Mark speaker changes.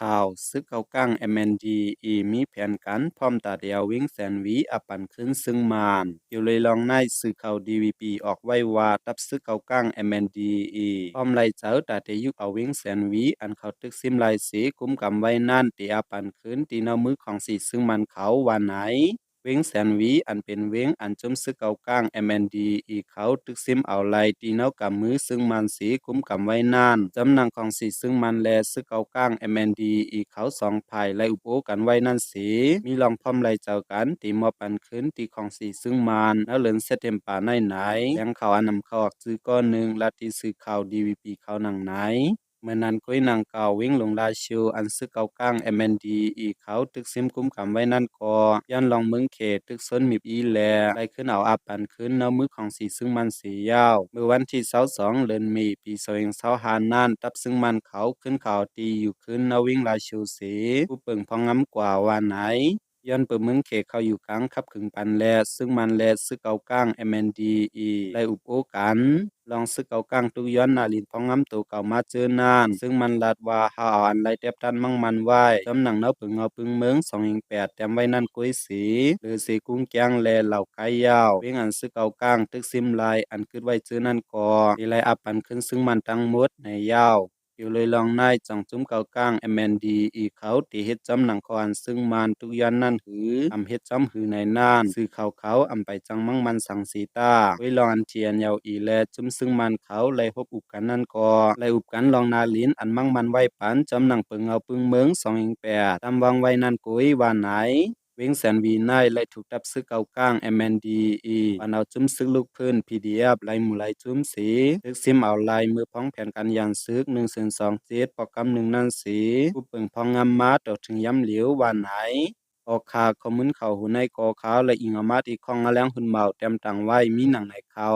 Speaker 1: ข่าวซึกเกากั้ง MNDE มีแผนการพร้อมตาเดียววิ่งแสนวีอปันขึ้นซึ่งมานอยู่เลยลองในสื่อข่าว DVB ออกไว้ว่าตับซึกเกากั้ง MNDE พร้อมไล่เจ้าตาเดียุเอาวิ่งแสนวีอันเขาตึกซิมไลสีกุมกำไว้นั่นตีอปันขึ้นตีเนามือของสีซึ่งมันเขาวันไหนเว้งแสนวีอันเป็นเว้งอันจมซึกเกาก้าง MND อีเขาตึกซิมเอาไลตีเนากับมือซึ่งมันสีคุ้มกำไว้นานจำนางของสีซึ่งมันแลซึกเกาก้าง MND อีเขาสองภายและอุปโภกันไว้นั่นสีมีลองพร้อมไลเจ้ากันตีมอปันขึ้นตีของสีซึ่งมันแล้วเลินเซตเทมป่าในไหนแรงเขาอันนำเขาออกซื้อก้อนหนึ่งและตีซื้อข่าว DVP เขาหนังไหนเมื่อนั้นกุ้ยนางเก่าวิ่งลงลาชิวอันซึกเกาก้าง MND อีเขาตึกซิมคุ้มกำไว้นั่นก็ย้อนลองเมืองเขตตึกซ้นมีอีแลไล่ขึ้นเอาอาปันขึ้นเนามือของสีซึ่งมันสียาวเมื่อวันที่22เดือนมีปี2025นั่นตับซึ่งมันเขาขึ้นเขาตีอยู่ขึ้นนาวิ่งลาชิวสีผู้เปิงพองงำกว่าว่าไหนย้อนเปิดเมืองเขตเขาอยู่กลางขับขึงปันแลซึ่งมันแลซึกเกาก้าง MNDE ไล่อุปโภกันลองซึกเกาก้างตุกย้อนนาลินพองงำตัวเก่ามาเจอนานซึ่งมันลัดว่าเฮาเอาอันไล่เต็บตันมั่งมันไว้จำหนังเนาปึงเงาปึงเมือง208แต้มไว้นั่นกุ้ยสีหรือสีกุ้งแกงแลเหล่าไก่ยาวเวียงอันซึกเกาก้างตึกซิมไลอันคิดไว้เจอนั่นก่อดีไลอับปันขึ้นซึ่งมันตั้งหมดในยาวอยู่เลยลองนายจังจุ้มเกาก้าง MND อีเขาตีเฮ็ดจำหนังคอนซึ่งมันทุกยันนั่นหืออำเฮ็ดจำหือในน่านสื่อเขาอำไปจังมั่งมันสังสีตาไว้ลองอันเทียนยาวอีแลจุ้มซึ่งมันเขาไล่พบอุบกันนั่นก็ไล่อุบกันลองนาลินอันมั่งมันไว้ปันจำหนังเปิงเอาปึงเมือง208ตามวางไว้นั่นกุยว่าไหนเว้งแสนวีไนและถูกตับซึกเกาก้าง MNDE ปานเอาจุ้มซึกลูกพื้น PDF ไลหมู่ไลจุ้มสีซึกซิมเอาไลมือพ้องแผนการยันซึก102 7ปอกกำหนึ่งนั่นสีผู้เปิงพองงำมาต่อถึงย้ำเหลียววันไหนออกคาคอมมุนเขาหูในกอขาวและอิงอามาตอีกของอาแรงหุ่นเบาเต็มตังไว้มีหนังในเขา